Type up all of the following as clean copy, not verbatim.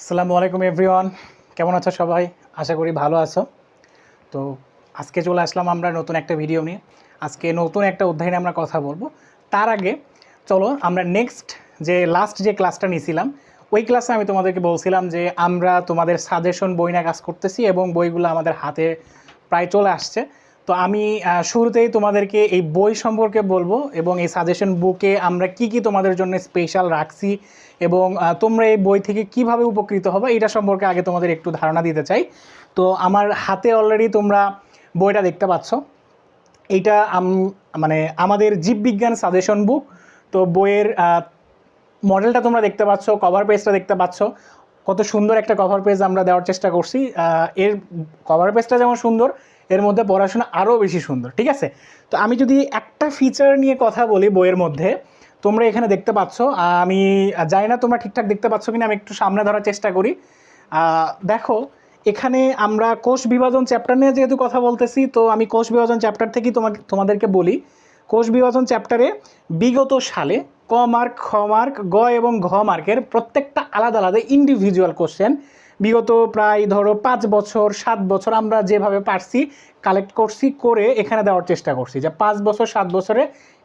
আসসালামু আলাইকুম এভরিওয়ান, কেমন আছো সবাই? আশা করি ভালো আছো। তো আজকে চলে আসলাম আমরা নতুন একটা ভিডিও নিয়ে। আজকে নতুন একটা অধ্যায় নিয়ে আমরা কথা বলবো। তার আগে চলো আমরা নেক্সট লাস্ট যে ক্লাসটা নিয়েছিলাম, ওই ক্লাসে আমি তোমাদেরকে বলছিলাম যে আমরা তোমাদের সাজেশন বই নিয়ে কাজ করতেছি এবং বইগুলো আমাদের হাতে প্রায় চলে আসছে। তো আমি শুরুতেই তোমাদেরকে এই বই সম্পর্কে বলবো এবং এই সাজেশন বুকে আমরা কি কি তোমাদের জন্য স্পেশাল রাখছি এবং তোমরা এই বই থেকে কিভাবে উপকৃত হবে এটা সম্পর্কে আগে তোমাদের একটু ধারণা দিতে চাই। তো আমার হাতে অলরেডি তোমরা বইটা দেখতে পাচ্ছ। এইটা মানে আমাদের জীববিজ্ঞান সাজেশন বুক। তো বইয়ের মডেলটা তোমরা দেখতে পাচ্ছ, কভার পেজটা দেখতে পাচ্ছ, কত সুন্দর একটা কভার পেজ আমরা দেওয়ার চেষ্টা করছি। এর কভার পেজটা যেমন সুন্দর, এর মধ্যে পড়াশোনা আরও বেশি সুন্দর, ঠিক আছে? তো আমি যদি একটা ফিচার নিয়ে কথা বলি বইয়ের মধ্যে, তোমরা এখানে দেখতে পাচ্ছ, আমি জানি না তোমরা ঠিকঠাক দেখতে পাচ্ছ কিনা, আমি একটু সামনে ধরার চেষ্টা করি। দেখো, এখানে আমরা কোষ বিভাজন চ্যাপ্টার নিয়ে যেহেতু কথা বলতেছি, তো আমি কোষ বিভাজন চ্যাপ্টার থেকেই তোমাদেরকে বলি। কোষ বিভাজন চ্যাপ্টারে বিগত সালে ক মার্ক, খ মার্ক, গ এবং ঘ মার্কের প্রত্যেকটা আলাদা আলাদা ইন্ডিভিজুয়াল কোশ্চেন বিগত প্রায় ধরো 5 বছর 7 বছর আমরা যেভাবে পারছি কালেক্ট করছি, করে এখানে দেওয়ার চেষ্টা করছি যে 5 বছর 7 বছরে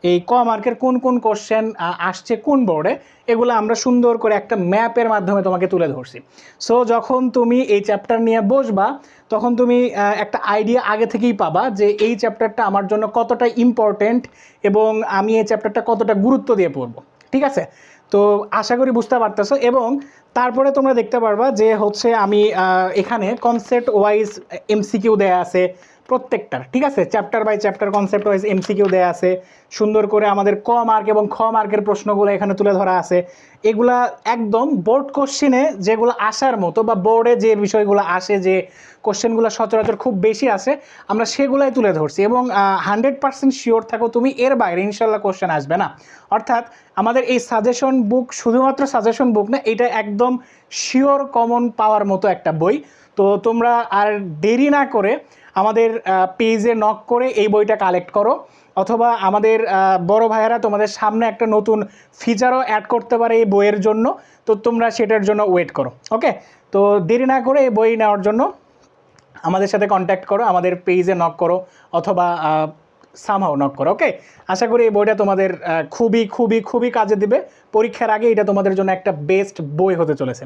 এই ক মার্কের কোন কোন কোশ্চেন আসছে কোন বোর্ডে, এগুলো আমরা সুন্দর করে একটা ম্যাপের মাধ্যমে তোমাকে তুলে ধরছি। সো যখন তুমি এই চ্যাপ্টার নিয়ে বসবা, তখন তুমি একটা আইডিয়া আগে থেকেই পাবা যে এই চ্যাপ্টারটা আমার জন্য কতটা ইম্পর্টেন্ট এবং আমি এই চ্যাপ্টারটা কতটা গুরুত্ব দিয়ে পড়বো, ঠিক আছে? তো আশা করি বুঝতে পারতেছো। এবং তারপরে তোমরা দেখতে পারবা যে হচ্ছে আমি এখানে কনসেপ্ট ওয়াইজ এমসিকিউ দেয়া আছে প্রত্যেকটার, ঠিক আছে? Chapter by chapter concept wise MCQ দেয়া আছে, সুন্দর করে আমাদের ক মার্ক এবং খ মার্কের প্রশ্নগুলো এখানে তুলে ধরা আছে। এগুলা একদম বোর্ড কোশ্চেনে যেগুলো আসার মতো, বা বোর্ডে যে বিষয়গুলো আসে, যে কোশ্চেনগুলো সচরাচর খুব বেশি আসে, আমরা সেগুলাই তুলে ধরছি। এবং 100% শিওর থাকো তুমি, এর বাইরে ইনশাল্লাহ কোশ্চেন আসবে না। অর্থাৎ আমাদের এই সাজেশন বুক শুধুমাত্র সাজেশন বুক না, এটা একদম শিওর কমন পাওয়ার মতো একটা বই। তো তোমরা আর দেরি না করে আমাদের পেজে নক করে এই বইটা কালেক্ট করো, অথবা আমাদের বড় ভাইয়েরা তোমাদের সামনে একটা নতুন ফিচারও অ্যাড করতে পারে এই বইয়ের জন্য। তো তোমরা সেটার জন্য ওয়েট করো, ওকে? তো দেরি না করে এই বই নেওয়ার জন্য আমাদের সাথে কন্ট্যাক্ট করো, আমাদের পেজে নক করো, অথবা সামহাও নক করো, ওকে? আশা করি এই বইটা তোমাদের খুবই খুবই খুবই কাজে দিবে। পরীক্ষার আগে এটা তোমাদের জন্য একটা বেস্ট বই হতে চলেছে,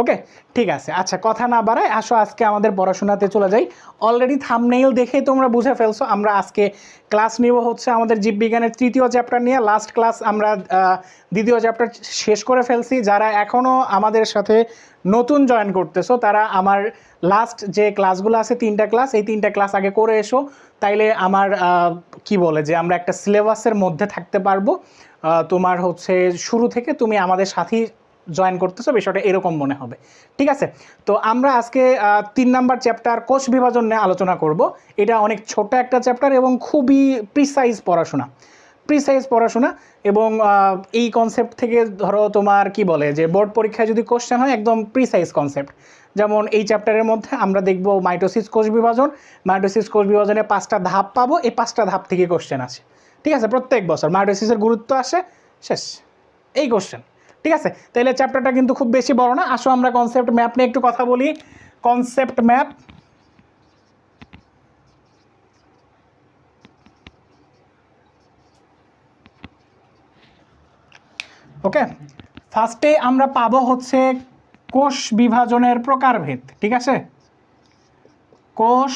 ওকে? ঠিক আছে, আচ্ছা কথা না বাড়ায় আসো আজকে আমাদের পড়াশোনাতে চলে যাই। অলরেডি থাম্বনেইল দেখেই তোমরা বুঝে ফেলছো আমরা আজকে ক্লাস নিব হচ্ছে আমাদের জীববিজ্ঞানের তৃতীয় চ্যাপ্টার নিয়ে। লাস্ট ক্লাস আমরা দ্বিতীয় চ্যাপ্টার শেষ করে ফেলছি। যারা এখনও আমাদের সাথে নতুন জয়েন করতেছো, তারা আমার লাস্ট যে ক্লাসগুলো আছে 3টা ক্লাস, এই 3টা ক্লাস আগে করে এসো, তাইলে আমার কি বলে যে আমরা একটা সিলেবাসের মধ্যে থাকতে পারবো। তোমার হচ্ছে শুরু থেকে তুমি আমাদের সাথেই জয়েন করতেছো, বিষয়টা এরকম মনে হবে, ঠিক আছে? তো আমরা আজকে 3 নাম্বার চ্যাপ্টার কোষ বিভাজন নিয়ে আলোচনা করব। এটা অনেক ছোট একটা চ্যাপ্টার এবং খুবই প্রিসাইজ পড়াশোনা। এবং এই কনসেপ্ট থেকে ধরো তোমার কি বলে যে বোর্ড পরীক্ষায় যদি কোশ্চেন হয়, একদম প্রিসাইজ কনসেপ্ট। যেমন এই চ্যাপ্টারের মধ্যে আমরা দেখব মাইটোসিস কোষ বিভাজনে 5টা ধাপ পাবো, এই 5টা ধাপ থেকে কোশ্চেন আসে, ঠিক আছে? প্রত্যেক বছর মাইটোসিসের গুরুত্ব আসে, শেষ, এই কোশ্চেন, ঠিক আছে? তাহলে চ্যাপ্টারটা কিন্তু খুব বেশি বড় না। আসো আমরা কনসেপ্ট ম্যাপ নিয়ে একটু কথা বলি। কনসেপ্ট ম্যাপ, ওকে? ফার্স্টে আমরা পাবো হচ্ছে কোষ বিভাজনের প্রকারভেদ, ঠিক আছে? কোষ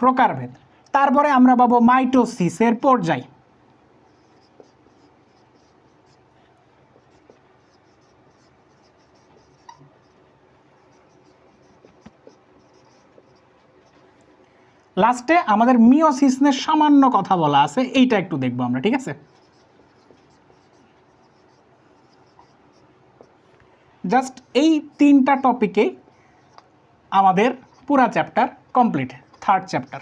প্রকারভেদ। তারপরে আমরা পাবো মাইটোসিসের পর্যায়। লাস্টে আমাদের মিওসিস নিয়ে সামান্য কথা বলা আছে, এইটা একটু দেখবো আমরা, ঠিক আছে? জাস্ট এই 3টা টপিকে আমাদের পুরা chapter complete. Third chapter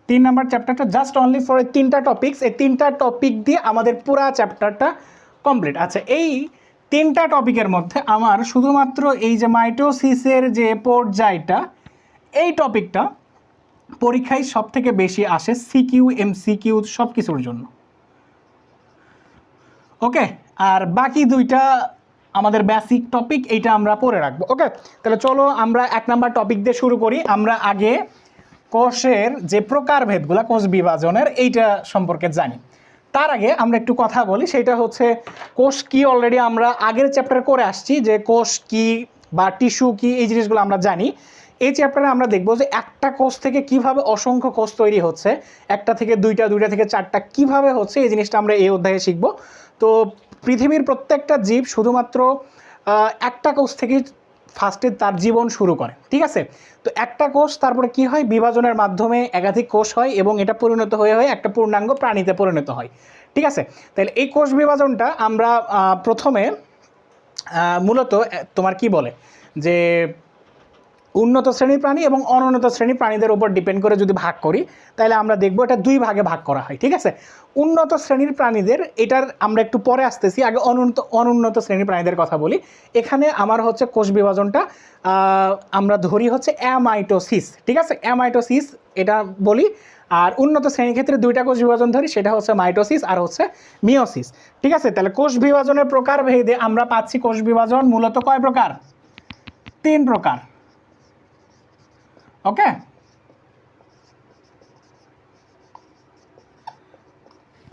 3 number চ্যাপ্টারটা জাস্ট অনলি ফর এই 3টা টপিকস, এই 3টা টপিক দিয়ে আমাদের পুরা চ্যাপ্টারটা কমপ্লিট। আচ্ছা, এই 3টা টপিকের মধ্যে আমার শুধুমাত্র এই যে মাইটোসিসের যে পর্যায়টা, এই টপিকটা পরীক্ষায় সব থেকে বেশি আসে সিকিউ এমসিকিউ সব কিছুর জন্য। ওকে, আর বাকি দুইটা আমাদের বেসিক টপিক, এইটা আমরা পড়ে রাখবো। ওকে, তাহলে চলো আমরা 1 নাম্বার টপিক দিয়ে শুরু করি। আমরা আগে কোষের যে প্রকারভেদগুলো, কোষ বিভাজনের, এইটা সম্পর্কে জানি। তার আগে আমরা একটু কথা বলি, সেটা হচ্ছে কোষ কি অলরেডি আমরা আগের চ্যাপ্টারে করে আসছি, যে কোষ কি বা টিস্যু কি, এই জিনিসগুলো আমরা জানি। এই চ্যাপ্টারে আমরা দেখব যে একটা কোষ থেকে কিভাবে অসংখ্য কোষ তৈরি হচ্ছে, একটা থেকে দুইটা, দুইটা থেকে চারটা কিভাবে হচ্ছে, এই জিনিসটা আমরা এই অধ্যায়ে শিখব। তো পৃথিবীর প্রত্যেকটা জীব শুধুমাত্র একটা কোষ থেকে ফার্স্টে তার জীবন শুরু করে, ঠিক আছে? তো একটা কোষ তারপরে কি হয়, বিভাজনের মাধ্যমে একাধিক কোষ হয় এবং এটা পরিণত হয়ে হয়ে একটা পূর্ণাঙ্গ প্রাণীতে পরিণত হয়, ঠিক আছে? তাহলে এই কোষ বিভাজনটা আমরা প্রথমে মূলত তোমার কি বলে যে উন্নত শ্রেণীর প্রাণী এবং অনুন্নত শ্রেণীর প্রাণীদের উপর ডিপেন্ড করে যদি ভাগ করি, তাহলে আমরা দেখব এটা দুই ভাগে ভাগ করা হয়, ঠিক আছে? উন্নত শ্রেণীর প্রাণীদের, এটার আমরা একটু পরে আসতেছি, আগে অনুন্নত শ্রেণীর প্রাণীদের কথা বলি। এখানে আমার হচ্ছে কোষ বিভাজনটা আমরা ধরি হচ্ছে অ্যামাইটোসিস, ঠিক আছে? অ্যামাইটোসিস এটা বলি। আর উন্নত শ্রেণীর ক্ষেত্রে দুইটা কোষ বিভাজন ধরি, সেটা হচ্ছে মাইটোসিস আর হচ্ছে মিওসিস, ঠিক আছে? তাহলে কোষ বিভাজনের প্রকার ভেদে আমরা পাচ্ছি কোষ বিভাজন মূলত কয় প্রকার? 3 প্রকার। ওকে,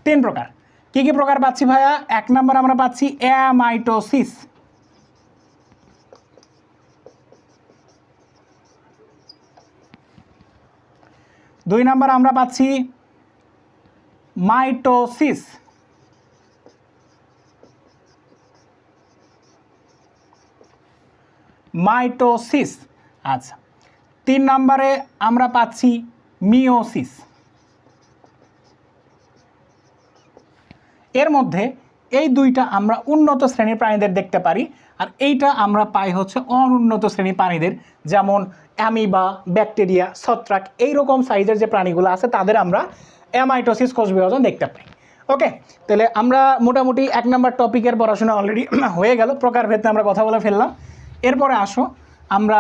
3 প্রকার। কি কি প্রকার পাচ্ছি ভাইয়া? 1 নাম্বার আমরা পাচ্ছি অ্যামাইটোসিস, 2 নাম্বার আমরা পাচ্ছি মাইটোসিস, মাইটোসিস। আচ্ছা, 3 নম্বরে আমরা পাচ্ছি মিওসিস। এর মধ্যে এই দুইটা আমরা উন্নত শ্রেণীর প্রাণীদের দেখতে পারি, আর এইটা আমরা পাই হচ্ছে অনুন্নত শ্রেণীর প্রাণীদের, যেমন অ্যামিবা, ব্যাকটেরিয়া, ছত্রাক, এইরকম সাইজের যে প্রাণীগুলো আছে তাদের আমরা অ্যামাইটোসিস কোষ বিভাজন দেখতে পাই। ওকে, তাহলে আমরা মোটামুটি 1 নম্বর টপিকের পড়াশোনা অলরেডি হয়ে গেল, প্রকারভেদে আমরা কথা বলে ফেললাম। এরপরে আসো আমরা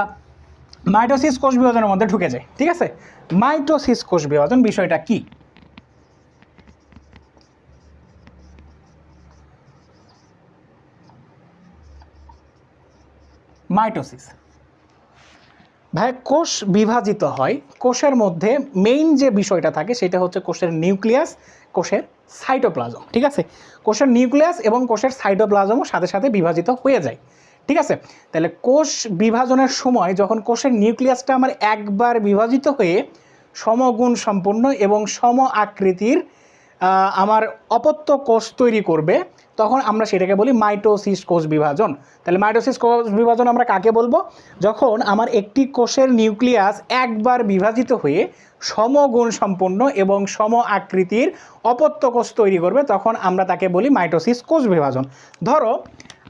মাইটোসিস কোষ বিভাজনের মধ্যে ঢুকে যাই, ঠিক আছে? মাইটোসিস কোষ বিভাজন বিষয়টা কি? মাইটোসিস ভাই, কোষ বিভাজিত হয়, কোষের মধ্যে মেইন যে বিষয়টা থাকে সেটা হচ্ছে কোষের নিউক্লিয়াস, কোষের সাইটোপ্লাজম, ঠিক আছে? কোষের নিউক্লিয়াস এবং কোষের সাইটোপ্লাজমও সাথে সাথে বিভাজিত হয়ে যায়, ঠিক আছে? তাহলে কোষ বিভাজনের সময় যখন কোষের নিউক্লিয়াসটা আমার একবার বিভাজিত হয়ে সমগুণ সম্পন্ন এবং সম আকৃতির আমার অপত্য কোষ তৈরি করবে, তখন আমরা সেটাকে বলি মাইটোসিস কোষ বিভাজন। তাহলে মাইটোসিস কোষ বিভাজন আমরা কাকে বলবো? যখন আমার একটি কোষের নিউক্লিয়াস একবার বিভাজিত হয়ে সমগুণ সম্পন্ন এবং সম আকৃতির অপত্য কোষ তৈরি করবে, তখন আমরা তাকে বলি মাইটোসিস কোষ বিভাজন। ধরো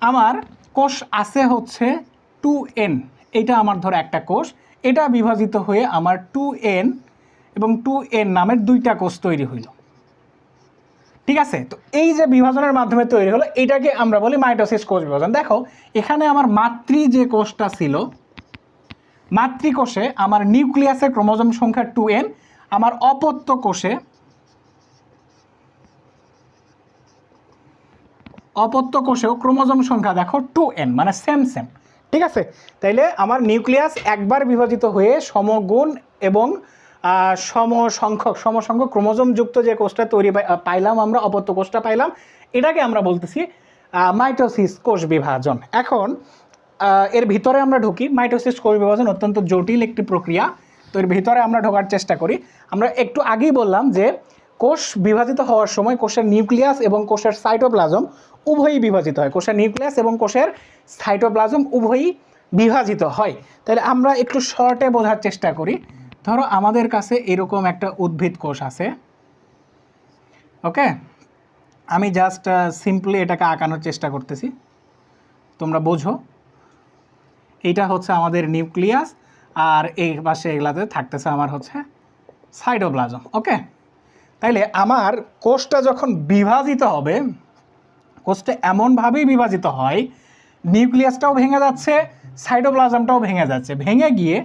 আমার কোষ আছে হচ্ছে 2n, এটা আমার ধরো একটা কোষ, এটা বিভাজিত হয়ে আমার 2n এবং 2n নামের দুইটা কোষ তৈরি হইল, ঠিক আছে? তো এই যে বিভাজনের মাধ্যমে তৈরি হলো, এটাকে আমরা বলি মাইটোসিস কোষ বিভাজন। দেখো এখানে আমার মাতৃ যে কোষটা ছিল, মাতৃকোষে আমার নিউক্লিয়াসের ক্রোমোজোম সংখ্যা 2n, আমার অপত্য কোষে কোষেও ক্রোমোজোম সংখ্যা দেখো 2n, মানে সেম, ঠিক আছে? তাইলে আমার নিউক্লিয়াস একবার বিভাজিত হয়ে সমগুণ এবং সমসংখ্যক ক্রোমোজোম যুক্ত যে কোষটা তৈরি পাইলাম, আমরা অপত্য কোষটা পাইলাম, এটাকে আমরা বলতেছি মাইটোসিস কোষ বিভাজন। এখন এর ভিতরে আমরা ঢুকি। মাইটোসিস কোষ বিভাজন অত্যন্ত জটিল একটি প্রক্রিয়া, তো এর ভিতরে আমরা ঢোকার চেষ্টা করি। আমরা একটু আগেই বললাম যে কোষ বিভাজিত হওয়ার সময় কোষের নিউক্লিয়াস এবং কোষের সাইটোপ্লাজম উভয়ই বিভাজিত হয়, কোষের নিউক্লিয়াস এবং কোষের সাইটোপ্লাজম উভয়ই বিভাজিত হয়। তাহলে আমরা একটু শর্টে বোঝার চেষ্টা করি। ধরো আমাদের কাছে এরকম একটা উদ্ভিদ কোষ আছে, ওকে? আমি জাস্ট সিম্পলি এটাকে আঁকানোর চেষ্টা করতেছি, তোমরা বোঝো। এইটা হচ্ছে আমাদের নিউক্লিয়াস, আর এই পাশে এগুলাতে থাকতেছে আমার হচ্ছে সাইটোপ্লাজম, ওকে? তাইলে আমার কোষটা যখন বিভাজিত হবে, কোষটা এমনভাবেই বিভাজিত হয়, নিউক্লিয়াসটাও ভেঙে যাচ্ছে, সাইটোপ্লাজমটাও ভেঙে যাচ্ছে, ভেঙে গিয়ে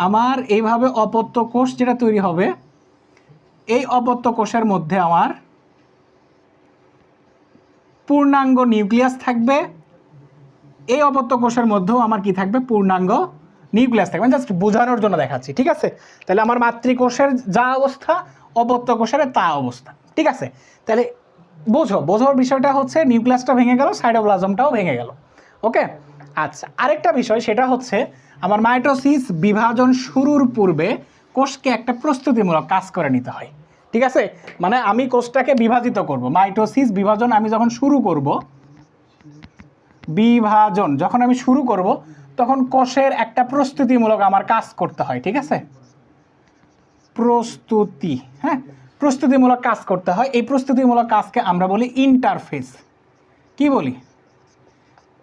আমার এইভাবে অপত্য কোষ যেটা তৈরি হবে, এই অপত্য কোষের মধ্যে আমার পূর্ণাঙ্গ নিউক্লিয়াস থাকবে, এই অপত্য কোষের মধ্যেও আমার কি থাকবে, পূর্ণাঙ্গ নিউক্লিয়াস থাকবে। জাস্ট বোঝানোর জন্য দেখাচ্ছি, ঠিক আছে? তাহলে আমার মাতৃকোষের যা অবস্থা, অপত্য কোষের তা অবস্থা, ঠিক আছে? তাহলে বোঝোর বিষয়টা হচ্ছে নিউক্লিয়াসটা ভেঙে গেল, সাইটোপ্লাজমটাও ভেঙে গেল। ওকে, আচ্ছা, আরেকটা বিষয় সেটা হচ্ছে আমার মাইটোসিস বিভাজন শুরুর পূর্বে কোষকে একটা প্রস্তুতিমূলক কাজ করে নিতে হয়, ঠিক আছে? মানে আমি কোষটাকে বিভাজিত করব, মাইটোসিস বিভাজন আমি যখন শুরু করব, বিভাজন যখন আমি শুরু করব তখন কোষের একটা প্রস্তুতিমূলক আমার কাজ করতে হয়, ঠিক আছে? প্রস্তুতি, হ্যাঁ, প্রস্তুতিমূলক কাজ করতে হয়। এই প্রস্তুতিমূলক কাজকে আমরা বলি ইন্টারফেস। কি বলি?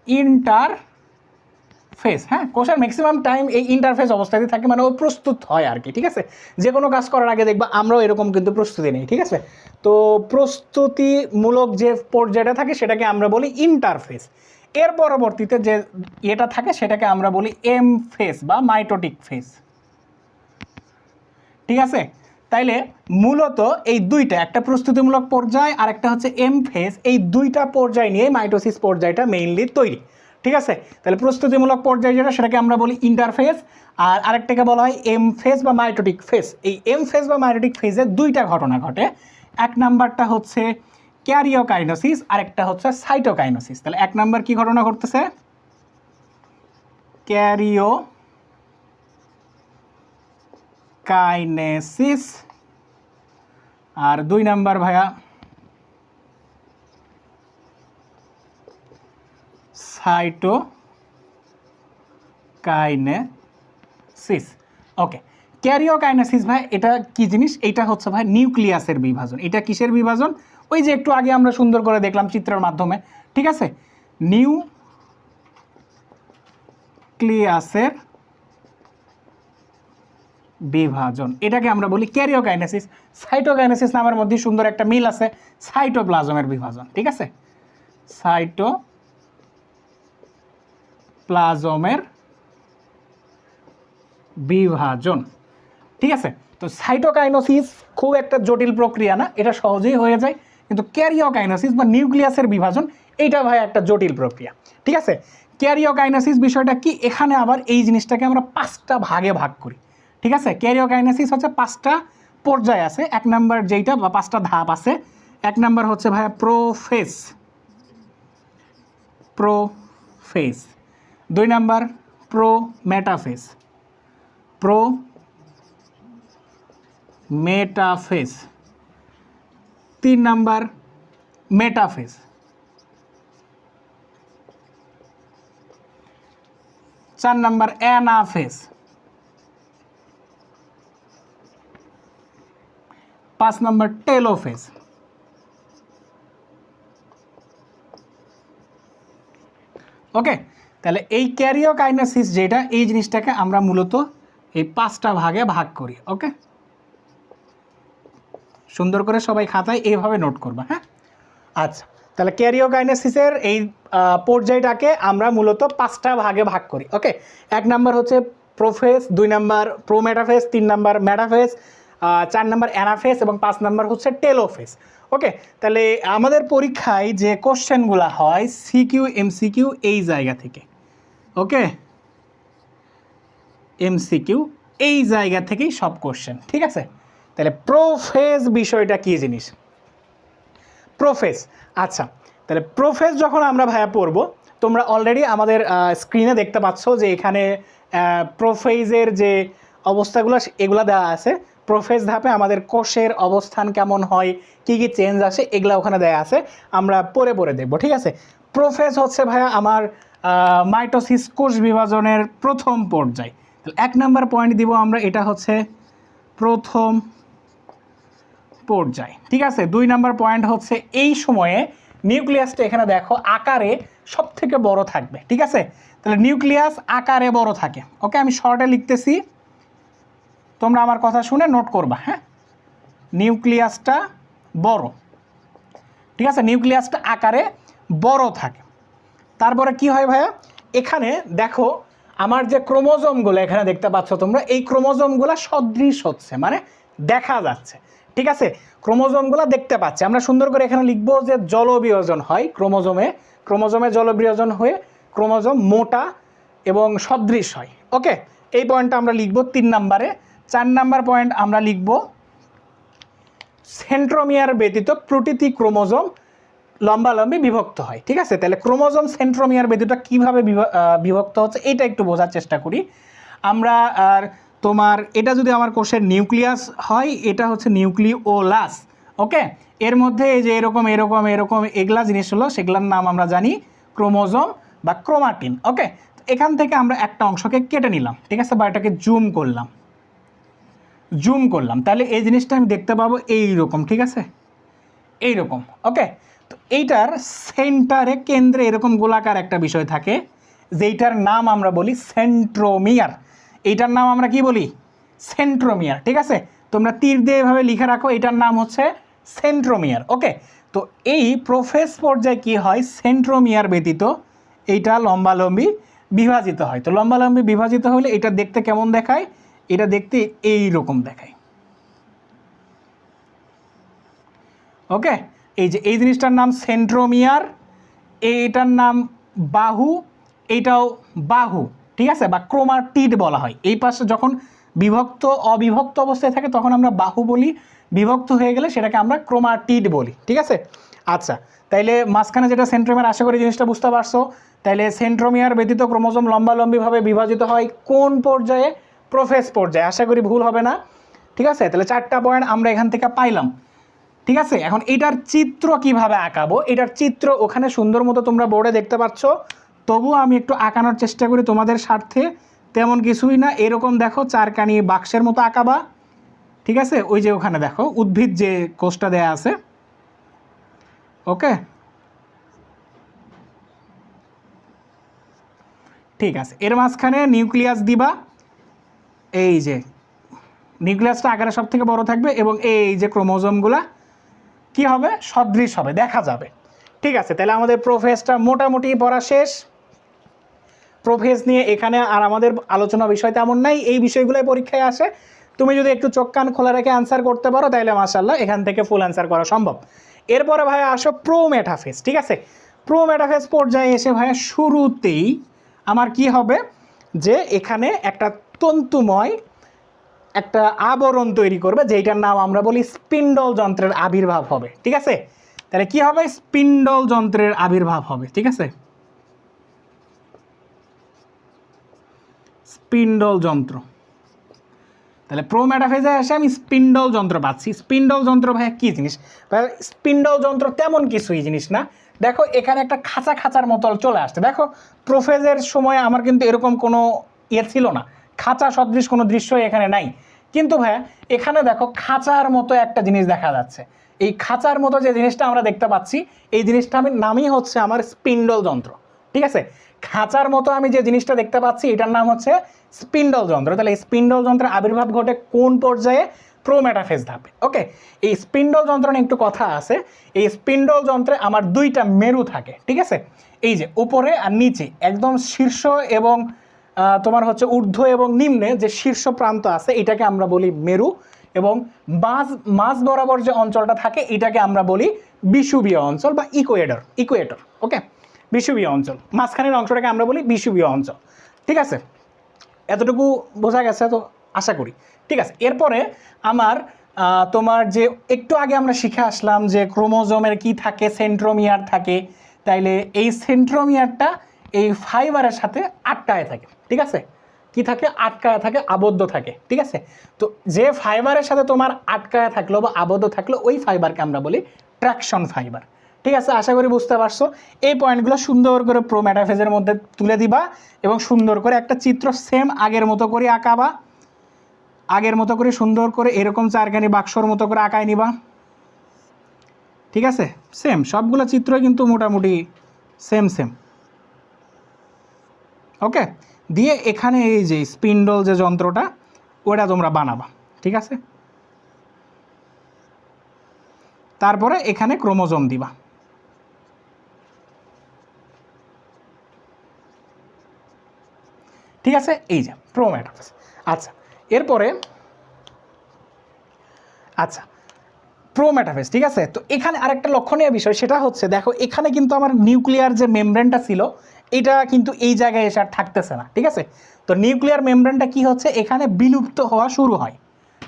ইন্টারফেস। হ্যাঁ, কোষের ম্যাক্সিমাম টাইম এই ইন্টারফেস অবস্থাতে থাকে, মানে ও প্রস্তুত হয় আর কি, ঠিক আছে? যে কোনো কাজ করার আগে দেখবা আমরাও এরকম কিন্তু প্রস্তুতি নেই, ঠিক আছে? তো প্রস্তুতিমূলক যে পর্যায়টা থাকে সেটাকে আমরা বলি ইন্টারফেস। এর পরবর্তীতে যে এটা থাকে সেটাকে আমরা বলি এম ফেস বা মাইটোটিক ফেস, ঠিক আছে? তাইলে মূলত এই দুইটা, একটা প্রস্তুতিমূলক পর্যায় আর একটা হচ্ছে এম ফেজ, এই দুইটা পর্যায় নিয়ে মাইটোসিস পর্যায়টা মেইনলি তৈরি, ঠিক আছে? তাহলে প্রস্তুতিমূলক পর্যায় যেটা সেটাকে আমরা বলি ইন্টারফেজ, আর আরেকটাকে বলা হয় এম ফেজ বা মাইটোটিক ফেজ। এই এম ফেজ বা মাইটোটিক ফেজে দুইটা ঘটনা ঘটে। এক নাম্বারটা হচ্ছে ক্যারিওকাইনোসিস, আরেকটা হচ্ছে সাইটোকাইনোসিস। তাহলে এক নাম্বার কি ঘটনা ঘটতেছে? কাইনেসিস। আর দুই নাম্বার ভাইয়া সাইটোকাইনেসিস। ওকে, ক্যারিওকাইনেসিস ভাই এটা কি জিনিস? এটা হচ্ছে ভাই নিউক্লিয়াসের বিভাজন। এটা কিসের বিভাজন? ওই যে একটু আগে আমরা সুন্দর করে দেখলাম চিত্রের মাধ্যমে, ঠিক আছে? নিউক্লিয়াসের বিভাজন, এটাকে আমরা বলি ক্যারিওকাইনেসিস। সাইটোকাইনেসিস নামের মধ্যে সুন্দর একটা মিল আছে, সাইটোপ্লাজমের বিভাজন, ঠিক আছে? সাইটোপ্লাজমের বিভাজন, ঠিক আছে? তো সাইটোকাইনোসিস খুব একটা জটিল প্রক্রিয়া না, এটা সহজেই হয়ে যায়। কিন্তু ক্যারিওকাইনোসিস বা নিউক্লিয়াসের বিভাজন, এইটা ভাই একটা জটিল প্রক্রিয়া, ঠিক আছে? ক্যারিওকাইনোসিস বিষয়টা কি? এখানে আবার এই জিনিসটাকে আমরা 5টা ভাগে ভাগ করি, ঠিক আছে? ক্যারিওকাইনেসিস হচ্ছে 5টা পর্যায় আছে। এক নাম্বার যেইটা বা 5টা ধাপ আছে, এক নাম্বার হচ্ছে ভাইয়া প্রোফেজ। দুই নাম্বার মেটাফেজ। তিন নাম্বার মেটাফেজ। চার number anaphase. 5 number telophase. Okay, তাহলে এই ক্যারিওকাইনেসিস যেটা, এই জিনিসটাকে আমরা মূলত এই 5টা ভাগে ভাগ করি। ওকে, সুন্দর করে সবাই খাতায় এইভাবে নোট করবা, হ্যাঁ? আচ্ছা, তাহলে ক্যারিওকাইনেসিসের এই পর্যায়টাকে আমরা মূলত 5টা ভাগে ভাগ করি। ওকে, এক নাম্বার হচ্ছে প্রোফেজ, দুই নাম্বার প্রোমেটাফেজ, তিন নাম্বার মেটাফেজ, 4 নাম্বার অ্যানাফেজ এবং 5 নাম্বার হচ্ছে টেলোফেজ। ওকে, তাহলে আমাদের পরীক্ষায় যে কোশ্চেনগুলো হয় সিকিউ এমসিকিউ এই জায়গা থেকে, ওকে, এমসিকিউ এই জায়গা থেকেই সব কোশ্চেন, ঠিক আছে? তাহলে প্রোফেজ বিষয়টা কী জিনিস? প্রোফেজ, আচ্ছা, তাহলে প্রোফেজ যখন আমরা ভাইয়া পড়বো, তোমরা অলরেডি আমাদের স্ক্রিনে দেখতে পাচ্ছ যে এখানে প্রোফেজের যে অবস্থাগুলো এগুলো দেওয়া আছে। প্রোফেজ ধাপে আমাদের কোষের অবস্থান কেমন হয়, কী কী চেঞ্জ আসে, এগুলো ওখানে দেওয়া আছে, আমরা পড়ে পড়ে দেখবো, ঠিক আছে? প্রোফেজ হচ্ছে ভাইয়া আমার মাইটোসিস কোষ বিভাজনের প্রথম পর্যায়। তাহলে 1 নাম্বার পয়েন্ট দিব আমরা, এটা হচ্ছে প্রথম পর্যায়, ঠিক আছে? 2 নাম্বার পয়েন্ট হচ্ছে এই সময়ে নিউক্লিয়াসটা এখানে দেখো আকারে সব থেকে বড় থাকবে, ঠিক আছে? তাহলে নিউক্লিয়াস আকারে বড় থাকে। ওকে, আমি শর্টে লিখতেছি, তোমরা আমার কথা শুনে নোট করবা, হ্যাঁ? নিউক্লিয়াসটা বড়, ঠিক আছে? নিউক্লিয়াসটা আকারে বড় থাকে। তারপরে কি হয় ভাইয়া? এখানে দেখো আমার যে ক্রোমোজোমগুলো এখানে দেখতে পাচ্ছ তোমরা, এই ক্রোমোজোমগুলো সদৃশ হচ্ছে, মানে দেখা যাচ্ছে, ঠিক আছে? ক্রোমোজোমগুলো দেখতে পাচ্ছি। আমরা সুন্দর করে এখানে লিখবো যে জলবিয়োজন হয় ক্রোমোজোমে জলবিয়োজন হয়ে ক্রোমোজোম মোটা এবং সদৃশ হয়। ওকে, এই পয়েন্টটা আমরা লিখবো 3 নম্বরে। 4 নম্বর পয়েন্ট আমরা লিখবো সেন্ট্রোমিয়ার ব্যতীত প্রতিটি ক্রোমোজোম লম্বালম্বি বিভক্ত হয়। ঠিক আছে, তাহলে ক্রোমোজোম সেন্ট্রোমিয়ার ব্যতীত কীভাবে বিভক্ত হচ্ছে এটা একটু বোঝার চেষ্টা করি আমরা। আর তোমার এটা যদি আমার কোষের নিউক্লিয়াস হয়, এটা হচ্ছে নিউক্লিওলাস। ওকে, এর মধ্যে এই যে এরকম এরকম এরকম এগুলা জিনিস হলো, সেগুলোর নাম আমরা জানি ক্রোমোজোম বা ক্রোমাটিন। ওকে, এখান থেকে আমরা একটা অংশকে কেটে নিলাম, ঠিক আছে, বা এটাকে জুম করলাম, তাহলে এই জিনিসটা আমি দেখতে পাবো এইরকম, ঠিক আছে, এইরকম। ওকে, তো এইটার সেন্টারে কেন্দ্রে এরকম গোলাকার একটা বিষয় থাকে, যেইটার নাম আমরা বলি সেন্ট্রোমিয়ার। এইটার নাম আমরা কি বলি? সেন্ট্রোমিয়ার। ঠিক আছে, তোমরা তীর দিয়ে এভাবে লিখে রাখো, এটার নাম হচ্ছে সেন্ট্রোমিয়ার। ওকে, তো এই প্রোফেজ পর্যায়ে কি হয়, সেন্ট্রোমিয়ার ব্যতীত এইটা লম্বালম্বি বিভাজিত হয়। তো লম্বালম্বি বিভাজিত হলে এটা দেখতে কেমন দেখায়? এটা দেখতে এই রকম দেখায়। ওকে, এই যে এই জিনিসটার নাম সেন্ট্রোমিয়ার, এইটার নাম বাহু, এইটাও বাহু, ঠিক আছে, বা ক্রোমাটিড বলা হয়। এই পাশে যখন অবিভক্ত অবস্থায় থাকে তখন আমরা বাহু বলি, বিভক্ত হয়ে গেলে সেটাকে আমরা ক্রোমাটিড বলি। ঠিক আছে, আচ্ছা, তাইলে মাঝখানে যেটা সেন্ট্রোমিয়ার, আশা করি জিনিসটা বুঝতে পারছো। তাইলে সেন্ট্রোমিয়ার ব্যতীত ক্রোমোজোম লম্বালম্বিভাবে বিভাজিত হয় কোন পর্যায়ে? প্রোফেজ পর্যায়ে। আশা করি ভুল হবে না। ঠিক আছে, তাহলে 4টা পয়েন্ট আমরা এখান থেকে পাইলাম। ঠিক আছে, এখন এটার চিত্র কিভাবে আঁকাবো, এটার চিত্র ওখানে সুন্দর মতো তোমরা বোর্ডে দেখতে পাচ্ছ, তবুও আমি একটু আঁকানোর চেষ্টা করি তোমাদের স্বার্থে। তেমন কিছুই না, এরকম দেখো চারকানি বাক্সের মতো আঁকাবা। ঠিক আছে, ওই যে ওখানে দেখো উদ্ভিদ যে কোষটা দেয়া আছে। ওকে, ঠিক আছে, এর মাঝখানে নিউক্লিয়াস দিবা। এই যে নিউক্লিয়াসটা আকারে সব থেকে বড় থাকবে এবং এই যে ক্রোমোজোমগুলা কি হবে? সদৃশ হবে, দেখা যাবে। ঠিক আছে, তাহলে আমাদের প্রোফেজটা মোটামুটি পড়া শেষ। প্রোফেজ নিয়ে এখানে আর আমাদের আলোচনা বিষয় তেমন নাই, এই বিষয়গুলোই পরীক্ষায় আসে। তুমি যদি একটু চোখ কান খোলা রেখে অ্যান্সার করতে পারো তাহলে মাশাআল্লাহ এখান থেকে ফুল অ্যান্সার করা সম্ভব। এরপরে ভাইয়া আসো প্রোমেটাফেজ। ঠিক আছে, প্রোমেটাফেজ পর্যায়ে এসে ভাইয়া শুরুতেই আমার কি হবে, যে এখানে একটা তন্তুময় একটা আবরণ তৈরি করবে, যেটার নাম আমরা বলি স্পিন্ডল যন্ত্রের আবির্ভাব হবে। ঠিক আছে, তাহলে কি হবে? স্পিন্ডল যন্ত্রের আবির্ভাব হবে। ঠিক আছে, স্পিন্ডল যন্ত্র। তাহলে প্রোমেটাফেজে এসে আমি স্পিন্ডল যন্ত্র পাচ্ছি। স্পিন্ডল যন্ত্র ভাইয়া কী জিনিস? ভাইয়া স্পিন্ডল যন্ত্র তেমন কিছুই জিনিস না। দেখো এখানে একটা খাঁচার মতো চলে আসছে। দেখো প্রোফেজের সময় আমার কিন্তু এরকম কোনো ছিল না, খাঁচা সদৃশ কোনো দৃশ্যই এখানে নাই। কিন্তু ভাইয়া এখানে দেখো খাঁচার মতো একটা জিনিস দেখা যাচ্ছে। এই খাঁচার মতো যে জিনিসটা আমরা দেখতে পাচ্ছি, এই জিনিসটা আমি নামই হচ্ছে আমার স্পিন্ডল যন্ত্র। ঠিক আছে, খাঁচার মতো আমি যে জিনিসটা দেখতে পাচ্ছি এটার নাম হচ্ছে স্পিন্ডল যন্ত্র। তাহলে এই স্পিন্ডল যন্ত্রের আবির্ভাব ঘটে কোন পর্যায়ে? প্রোমেটাফেজ ধাপে। ওকে, এই স্পিন্ডল যন্ত্র নিয়ে একটু কথা আছে। এই স্পিন্ডল যন্ত্রে আমার 2টা মেরু থাকে। ঠিক আছে, এই যে উপরে আর নিচে, একদম শীর্ষ এবং তোমার হচ্ছে ঊর্ধ্ব এবং নিম্নে যে শীর্ষ প্রান্ত আছে এটাকে আমরা বলি মেরু, এবং মাঝ বরাবর যে অঞ্চলটা থাকে এটাকে আমরা বলি বিষুবীয় অঞ্চল বা ইকুয়েটর। ওকে, বিষুবীয় অঞ্চল, মাঝখানের অংশটাকে আমরা বলি বিষুবীয় অঞ্চল। ঠিক আছে, এতটুকু বোঝা গেছে তো আশা করি। ঠিক আছে, এরপরে আমার তোমার যে একটু আগে আমরা শিখে আসলাম যে ক্রোমোজোমের কি থাকে, সেন্ট্রোমিয়ার থাকে। তাইলে এই সেন্ট্রোমিয়ারটা এই ফাইবারের সাথে আটকায় থাকে। ঠিক আছে, কি থাকে? আটকায় থাকে, আবদ্ধ থাকে। ঠিক আছে, তো যে ফাইবারের সাথে তোমার আটকায় থাকলো বা আবদ্ধ থাকলো ওই ফাইবারকে আমরা বলি ট্র্যাকশন ফাইবার। ঠিক আছে, আশা করি বুঝতে পারছো। এই পয়েন্টগুলো সুন্দর করে প্রোমেটাফেজের মধ্যে তুলে দিবা এবং সুন্দর করে একটা চিত্র সেম আগের মতো করে আঁকাবা। আগের মতো করে সুন্দর করে এরকম চারখানি বাক্সর মতো করে আঁকায় নিবা। ঠিক আছে, সেম সবগুলো চিত্রই কিন্তু মোটামুটি সেম। ওকে, দিয়ে এখানে এই যে স্পিন্ডল যে যন্ত্রটা ওটা তোমরা বানাবা। ঠিক আছে, তারপরে এখানে ক্রোমোজোম দিবা। ঠিক আছে, এই যে প্রো মেটাফেজ। আচ্ছা এরপরে আচ্ছা প্রো মেটাফেজ, ঠিক আছে। তো এখানে আরেকটা লক্ষণীয় বিষয়, সেটা হচ্ছে দেখো এখানে কিন্তু আমার নিউক্লিয়ার যে মেমব্রেনটা ছিল এটা কিন্তু এই জায়গায় এসে আর থাকতেছে না, ঠিক আছে। তো নিউক্লিয়ার মেমব্রেনটা কি হচ্ছে, এখানে বিলুপ্ত হওয়া শুরু হয়,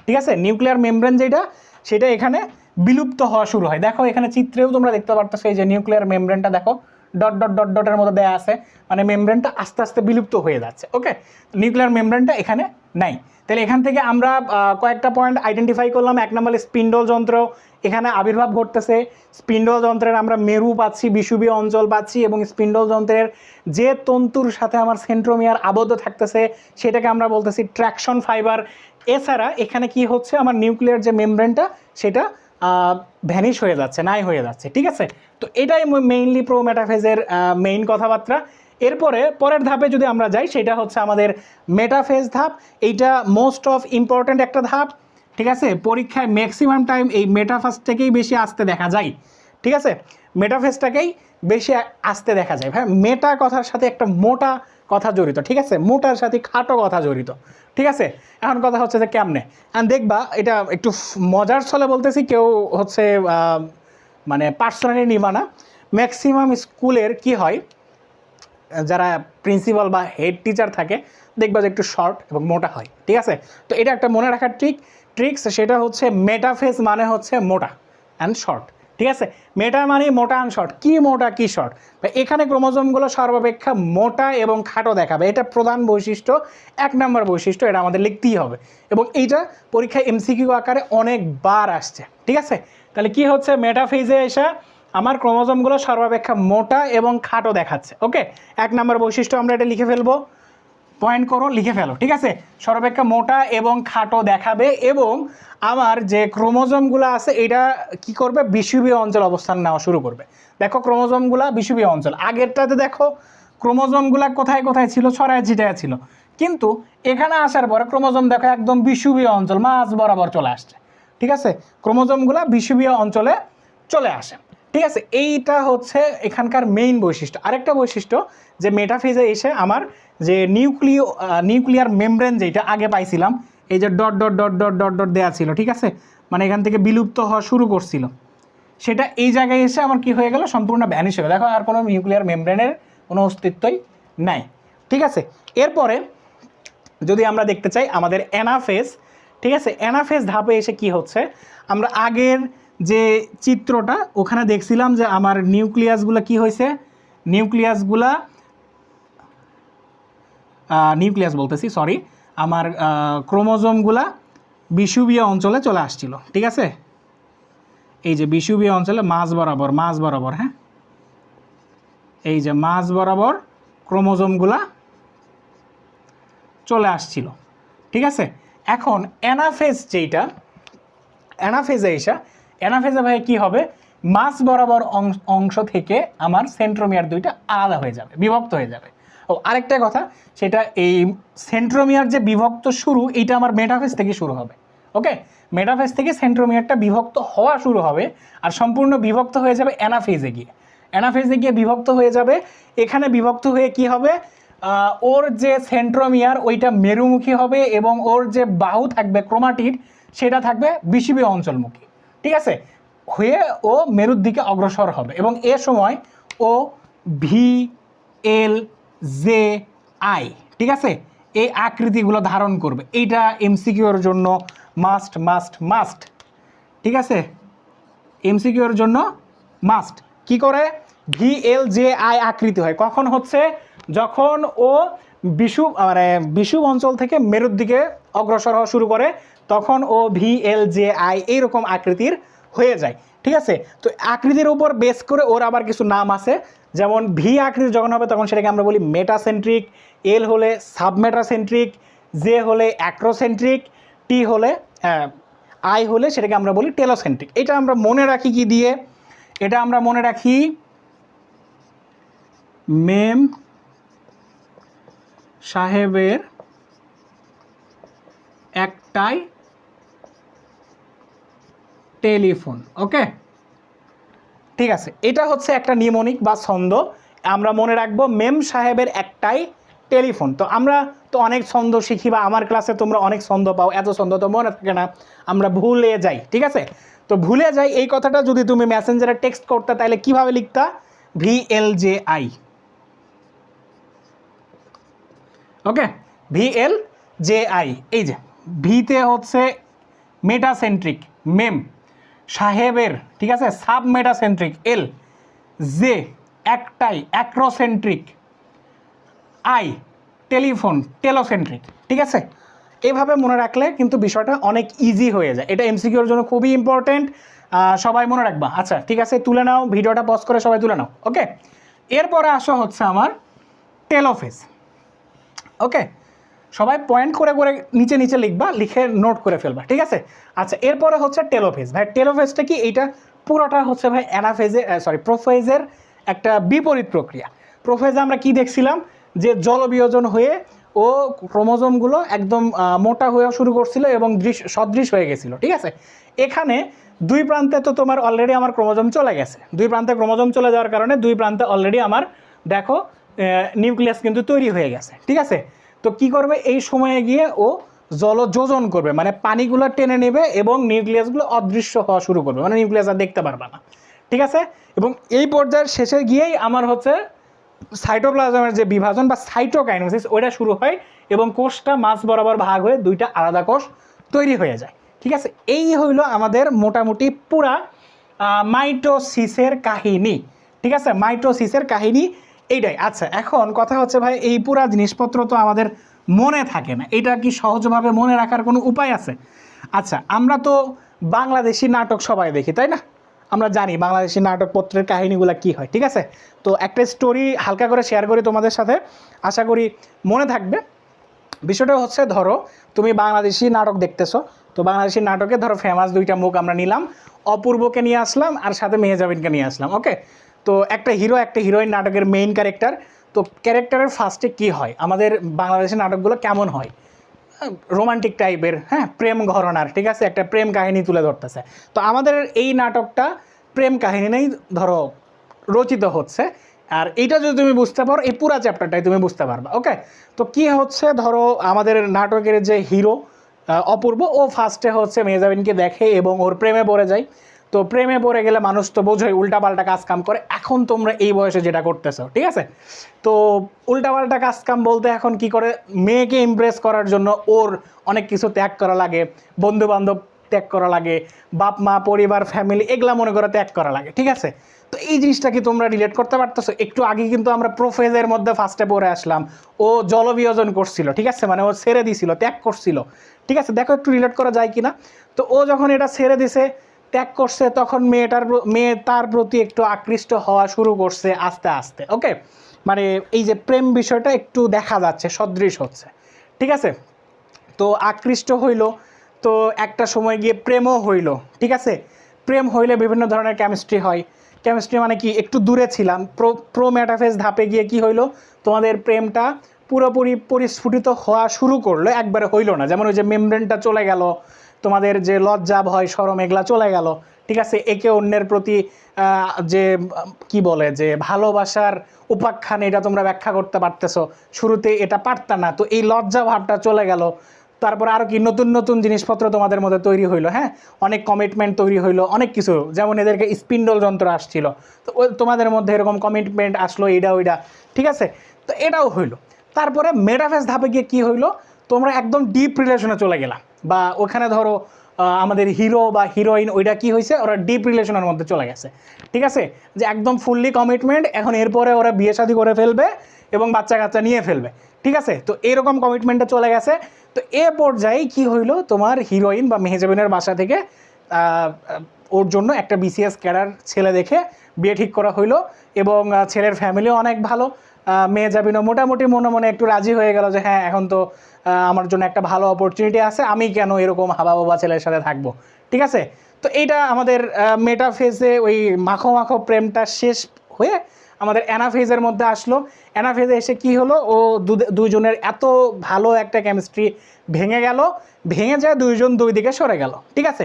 ঠিক আছে। নিউক্লিয়ার মেমব্রেন যেটা সেটা এখানে বিলুপ্ত হওয়া শুরু হয়। দেখো এখানে চিত্রেও তোমরা দেখতে পারতেছো এই যে নিউক্লিয়ার মেমব্রেনটা দেখো ডট ডট ডট ডটের মতো দেয়া আছে, মানে মেমব্রেনটা আস্তে আস্তে বিলুপ্ত হয়ে যাচ্ছে। ওকে, নিউক্লিয়ার মেমব্রেনটা এখানে নাই। তাহলে এখান থেকে আমরা কয়েকটা পয়েন্ট আইডেন্টিফাই করলাম। এক নম্বরে স্পিন্ডল যন্ত্র এখানে আবির্ভাব ঘটতেছে। স্পিন্ডল যন্ত্রের আমরা মেরু পাচ্ছি, বিষুবীয় অঞ্চল পাচ্ছি, এবং স্পিন্ডল যন্ত্রের যে তন্তুর সাথে আমার সেন্ট্রোমিয়ার আবদ্ধ থাকতেছে সেটাকে আমরা বলতেছি ট্র্যাকশন ফাইবার। এছাড়া এখানে কি হচ্ছে, আমার নিউক্লিয়ার যে মেমব্রেনটা সেটা ভ্যানিশ হয়ে যাচ্ছে, নাই হয়ে যাচ্ছে, ঠিক আছে। তো এটাই মেইনলি প্রো মেটাফেজের মেইন কথাবার্তা। এরপরে পরের ধাপে যদি আমরা যাই, সেটা হচ্ছে আমাদের মেটাফেজ ধাপ। এইটা মোস্ট অফ ইম্পর্ট্যান্ট একটা ধাপ, ঠিক আছে। পরীক্ষায় ম্যাক্সিমাম টাইম এই মেটাফেজটাকেই বেশি আসতে দেখা যায়, ঠিক আছে। মেটাফেজটাকেই বেশি আসতে দেখা যায়। হ্যাঁ, মেটা কথার সাথে একটা মোটা কথা জড়িত, ঠিক আছে, মোটার সাথে খাটো কথা জড়িত, ঠিক আছে। এখন কথা হচ্ছে যে কেমনে, দেখবা এটা একটু মজার ছলে বলতেছি, কেউ হচ্ছে মানে পার্সোনালি নিবা না। ম্যাক্সিমাম স্কুলের কি হয়, যারা প্রিন্সিপাল বা হেড টিচার থাকে দেখবা যে একটু শর্ট এবং মোটা হয়, ঠিক আছে। তো এটা একটা মনে রাখার ট্রিক্স, সেটা হচ্ছে মেটাফেজ মানে হচ্ছে মোটা অ্যান্ড শর্ট, ঠিক আছে। মেটা মানে মোটা অ্যান্ড শর্ট। কি মোটা কি শর্ট, এখানে ক্রোমোজোমগুলো সর্বাপেক্ষা মোটা এবং খাটো দেখাবে, এটা প্রধান বৈশিষ্ট্য, 1 নম্বর বৈশিষ্ট্য, এটা আমাদের লিখতেই হবে। এবং এইটা পরীক্ষায় এমসিকিউ আকারে অনেকবার আসছে, ঠিক আছে। তাহলে কি হচ্ছে, মেটাফেজে এসে আমার ক্রোমোজোমগুলো সর্বাপেক্ষা মোটা এবং খাটো দেখাচ্ছে। ওকে, 1 নম্বর বৈশিষ্ট্য আমরা এটা লিখে ফেলবো, পয়েন্ট করো, লিখে ফেলো, ঠিক আছে। সর্বাপেক্ষা মোটা এবং খাটো দেখাবে, এবং আমার যে ক্রোমোজোমগুলো আছে এটা কি করবে, বিষুবীয় অঞ্চল অবস্থান নেওয়া শুরু করবে। দেখো ক্রোমোজোমগুলা বিষুবীয় অঞ্চল, আগেরটাতে দেখো ক্রোমোজোমগুলা কোথায় কোথায় ছিল, ছড়ায় ছিটায় ছিল, কিন্তু এখানে আসার পরে ক্রোমোজোম দেখো একদম বিষুবীয় অঞ্চল মাঝ বরাবর চলে আসছে, ঠিক আছে। ক্রোমোজোমগুলা বিষুবীয় অঞ্চলে চলে আসে, ঠিক আছে। এইটা হচ্ছে এখানকার মেইন বৈশিষ্ট্য। আরেকটা বৈশিষ্ট্য যে মেটাফেজে এসে আমার যে নিউক্লিয়ার মেমব্রেন যেটা আগে পাইছিলাম, এই যে dot dot dot dot dot dot দেওয়া ছিল, ঠিক আছে, মানে এখান থেকে বিলুপ্ত হওয়া শুরু করছিল, সেটা এই জায়গায় এসে আমার কি হয়ে গেল, সম্পূর্ণ ভ্যানিশ হয়ে গেল। দেখো আর কোনো নিউক্লিয়ার মেমব্রেনের কোনো অস্তিত্বই নাই, ঠিক আছে। এরপরে যদি আমরা দেখতে চাই আমাদের অ্যানাফেজ, ঠিক আছে, অ্যানাফেজ ধাপে এসে কি হচ্ছে, আমরা আগের যে চিত্রটা ওখানে দেখছিলাম যে আমার নিউক্লিয়াসগুলো কি হয়েছে, নিউক্লিয়াস বলতেছি সরি, আমার ক্রোমোজোমগুলা বিষুবীয় অঞ্চলে চলে আসছিল, ঠিক আছে। এই যে বিষুবীয় অঞ্চলে মাঝ বরাবর, হ্যাঁ, এই যে মাঝ বরাবর ক্রোমোজোমগুলা চলে আসছিল, ঠিক আছে। এখন অ্যানাফেজ যেইটা, অ্যানাফেজে ভাই কী হবে, মাঝ বরাবর অংশ থেকে আমার সেন্ট্রোমিয়ার দুইটা আলাদা হয়ে যাবে, বিভক্ত হয়ে যাবে। ও আরেকটা কথা, সেটা এই সেন্ট্রোমিয়ার যে বিভক্ত শুরু, এইটা আমার মেটাফেজ থেকে শুরু হবে। ওকে, মেটাফেজ থেকে সেন্ট্রোমিয়ারটা বিভক্ত হওয়া শুরু হবে, আর সম্পূর্ণ বিভক্ত হয়ে যাবে অ্যানাফেজে গিয়ে বিভক্ত হয়ে যাবে। এখানে বিভক্ত হয়ে কি হবে, ওর যে সেন্ট্রোমিয়ার ওইটা মেরুমুখী হবে, এবং ওর যে বাহু থাকবে ক্রোমাটিড সেটা থাকবে বিষুবীয় অঞ্চলমুখী, ঠিক আছে, হয়ে ও মেরুর দিকে অগ্রসর হবে, এবং এ সময় ও VLJI, ঠিক আছে, এই আকৃতিগুলো ধারণ করবে। এইটা এমসিকিউর জন্য মাস্ট, ঠিক আছে, এমসিকিউর জন্য মাস্ট। কি করে VLJI আকৃতি হয়, কখন হচ্ছে, যখন ও বিষুব অঞ্চল থেকে মেরুর দিকে অগ্রসর হওয়া শুরু করে, তখন ও VLJI এইরকম আকৃতির হয়ে যায়, ঠিক আছে। তো আকৃতির উপর বেস করে ওর আবার কিছু নাম আছে, যেমন ভি আকৃতি যখন হবে তখন সেটাকে আমরা বলি মেটাসেন্ট্রিক, এল হলে সাবমেটাসেন্ট্রিক, জে হলে অ্যাক্রোসেন্ট্রিক, টি হলে আই হলে সেটাকে আমরা বলি টেলোসেন্ট্রিক। এটা আমরা মনে রাখি কি দিয়ে, এটা আমরা মনে রাখি মেম সাহেবের একটাই টেলিফোন। ওকে, ঠিক আছে, এটা হচ্ছে একটা নিমোনিক বা ছন্দ, আমরা মনে রাখবো মেম সাহেবের একটাই টেলিফোন। তো আমরা তো অনেক ছন্দ শিখি বা আমার ক্লাসে তোমরা অনেক ছন্দ পাও, এত ছন্দ তো মনে থাকে না, আমরা ভুলে যাই, ঠিক আছে? তো ভুলে যাই এই কথাটা যদি তুমি মেসেঞ্জারে টেক্সট করতে তাহলে কিভাবে লিখতা? VLJI, ওকে, VLJI। এই যে ভিতে হচ্ছে মেটাসেন্ট্রিক, মেম সাহেবের, ঠিক আছে, সাব মেটাসেন্ট্রিক, এল, জে একটাই অ্যাক্রোসেন্ট্রিক, আই টেলিফোন টেলোসেন্ট্রিক, ঠিক আছে? এভাবে মনে রাখলে কিন্তু বিষয়টা অনেক ইজি হয়ে যায়। এটা এমসিকিউর জন্য খুবই ইম্পর্টেন্ট, সবাই মনে রাখবা। আচ্ছা ঠিক আছে, তুলে নাও, ভিডিওটা পজ করে সবাই তুলে নাও, ওকে? এরপরে আসা হচ্ছে আমার টেলোফেজ, ওকে? সবাই পয়েন্ট করে করে নিচে নিচে লিখবা, লিখে নোট করে ফেলবা, ঠিক আছে? আচ্ছা এরপরে হচ্ছে টেলোফেজ। ভাই টেলোফেজটা কি? এইটা পুরোটা হচ্ছে ভাই অ্যানাফেজে প্রোফেজের একটা বিপরীত প্রক্রিয়া। প্রোফেজে আমরা কি দেখছিলাম? যে জলবিয়োজন হয়ে ও ক্রোমোজোমগুলো একদম মোটা হয়ে শুরু করছিল এবং সদৃশ হয়ে গেছিল, ঠিক আছে? এখানে দুই প্রান্তে তো তোমার অলরেডি আমার ক্রোমোজোম চলে গেছে, দুই প্রান্তে ক্রোমোজোম চলে যাওয়ার কারণে দুই প্রান্তে অলরেডি আমার দেখো নিউক্লিয়াস কিন্তু তৈরি হয়ে গেছে, ঠিক আছে? তো কি করবে এই সময়ে গিয়ে ও জলযোজন করবে, মানে পানিগুলো টেনে নেবে এবং নিউক্লিয়াসগুলো অদৃশ্য হওয়া শুরু করবে, মানে নিউক্লিয়াস আর দেখতে পারবে না, ঠিক আছে? এবং এই পর্যায়ের শেষে গিয়েই আমার হচ্ছে সাইটোপ্লাজমের যে বিভাজন বা সাইটোকাইনেসিস ওইটা শুরু হয় এবং কোষটা মাঝ বরাবর ভাগ হয়ে দুইটা আলাদা কোষ তৈরি হয়ে যায়, ঠিক আছে? এই হইল আমাদের মোটামুটি পুরা মাইটোসিসের কাহিনী, ঠিক আছে? মাইটোসিসের কাহিনী এইটাই। আচ্ছা এখন কথা হচ্ছে ভাই এই পুরা জিনিসপত্র তো আমাদের মনে থাকে না, এটা কি সহজভাবে মনে রাখার কোনো উপায় আছে? আচ্ছা আমরা তো বাংলাদেশি নাটক সবাই দেখি, তাই না? আমরা জানি বাংলাদেশি নাটক পত্রের কাহিনীগুলো কি হয়, ঠিক আছে? তো একটা স্টোরি হালকা করে শেয়ার করি তোমাদের সাথে, আশা করি মনে থাকবে। বিষয়টা হচ্ছে ধরো তুমি বাংলাদেশি নাটক দেখতেছো, তো বাংলাদেশি নাটকে ধরো ফেমাস দুইটা মুখ আমরা নিলাম, অপূর্বকে নিয়ে আসলাম আর সাথে মেহেজাবিনকে নিয়ে আসলাম, ওকে? তো একটা হিরো একটা হিরোইন নাটকের মেইন ক্যারেক্টার। তো ক্যারেক্টারের ফার্স্টে কি হয়, আমাদের বাংলাদেশি নাটকগুলো কেমন হয়? রোমান্টিক টাইপের, হ্যাঁ, প্রেম ঘরানার, ঠিক আছে? একটা প্রেম কাহিনী তুলে ধরতেছে। তো আমাদের এই নাটকটা প্রেম কাহিনী নেই ধরো রচিত হচ্ছে, আর এইটা যদি তুমি বুঝতে পারো এই পুরা চ্যাপ্টারটাই তুমি বুঝতে পারবা, ওকে? তো কি হচ্ছে ধরো আমাদের নাটকের যে হিরো অপূর্ব, ও ফার্স্টে হচ্ছে মেহজাবিনকে দেখে এবং ওর প্রেমে পড়ে যায়। তো প্রেমে পড়ে গেলে মানুষ তো বোঝোই উল্টাপাল্টা কাজ কাম করে, এখন তোমরা এই বয়সে যেটা করতেছো, ঠিক আছে? তো উল্টাপাল্টা কাজ কাম বলতে এখন কি করে, মেয়েকে ইমপ্রেস করার জন্য ওর অনেক কিছু ত্যাগ করা লাগে, বন্ধু বান্ধব ত্যাগ করা লাগে, বাপ মা পরিবার ফ্যামিলি এগুলা মনে করে ত্যাগ করা লাগে, ঠিক আছে? তো এই জিনিসটা কি তোমরা রিলেট করতে পারতেছো? একটু আগে কিন্তু আমরা প্রোফেজের মধ্যে ফার্স্টে পড়ে আসলাম, ও জলবিয়োজন করছিল, ঠিক আছে? মানে ও ছেড়ে দিছিল, ত্যাগ করছিল, ঠিক আছে? দেখো একটু রিলেট করা যায় কিনা। তো ও যখন এটা ছেড়ে দিছে, ত্যাগ করছে, তখন মেয়ে তার প্রতি একটু আকৃষ্ট হওয়া শুরু করছে আস্তে আস্তে, ওকে? মানে এই যে প্রেম বিষয়টা একটু দেখা যাচ্ছে, সদৃশ হচ্ছে, ঠিক আছে? তো আকৃষ্ট হইল, তো একটা সময় গিয়ে প্রেমও হইল, ঠিক আছে? প্রেম হইলে বিভিন্ন ধরনের কেমিস্ট্রি হয়। কেমিস্ট্রি মানে কি, একটু দূরে ছিলাম, প্রো মেটাফেজ ধাপে গিয়ে কি হইলো, তোমাদের প্রেমটা পুরোপুরি পরিস্ফুটিত হওয়া শুরু করলো, একবারে হইলো না। যেমন ওই যে মেমব্রেনটা চলে গেল, তোমাদের যে লজ্জা ভয় শরম এগুলা চলে গেল, ঠিক আছে? একে অন্যের প্রতি যে কি বলে যে ভালোবাসার উপাখ্যান, এটা তোমরা ব্যাখ্যা করতে পারতেছো, শুরুতে এটা পারতা না, তো এই লজ্জা ভাবটা চলে গেল। তারপর আরও কি নতুন নতুন জিনিসপত্র তোমাদের মধ্যে তৈরি হইলো, হ্যাঁ, অনেক কমিটমেন্ট তৈরি হইলো, অনেক কিছু, যেমন এদেরকে স্পিন্ডল যন্ত্র আসছিল, তো তোমাদের মধ্যে এরকম কমিটমেন্ট আসলো, এইটা ওইটা, ঠিক আছে? তো এটাও হইলো। তারপরে মেটাফেজ ধাপে গিয়ে কী হইলো, তোমরা একদম ডিপ রিলেশনে চলে গেলা, বা ওখানে ধরো আমাদের হিরো বা হিরোইন ওইটা কি হয়েছে, ওরা ডিপ রিলেশনের মধ্যে চলে গেছে, ঠিক আছে? যে একদম ফুললি কমিটমেন্ট, এখন এরপরে ওরা বিয়ে শাদী করে ফেলবে এবং বাচ্চা কাচ্চা নিয়ে ফেলবে, ঠিক আছে? তো এরকম কমিটমেন্টে চলে গেছে। তো এ পর্যায়ে কি হইলো, তোমার হিরোইন বা মেহজাবিনের বাসা থেকে ওর জন্য একটা বিসিএস ক্যাডার ছেলে দেখে বিয়ে ঠিক করা হইলো, এবং ছেলের ফ্যামিলিও অনেক ভালো, মেহজাবিনও মোটামুটি মনে মনে একটু রাজি হয়ে গেল যে হ্যাঁ এখন তো আমার জন্য একটা ভালো অপরচুনিটি আছে, আমি কেন এরকম হাবা বাবা ছেলের সাথে থাকবো, ঠিক আছে? তো এইটা আমাদের মেটাফেজে ওই মাখো মাখো প্রেমটা শেষ হয়ে আমাদের অ্যানাফেজের মধ্যে আসলো। অ্যানাফেজে এসে কি হলো, ও দুইজনের এত ভালো একটা কেমিস্ট্রি ভেঙে গেল, ভেঙে যায় দুইজন দুই দিকে সরে গেল। ঠিক আছে,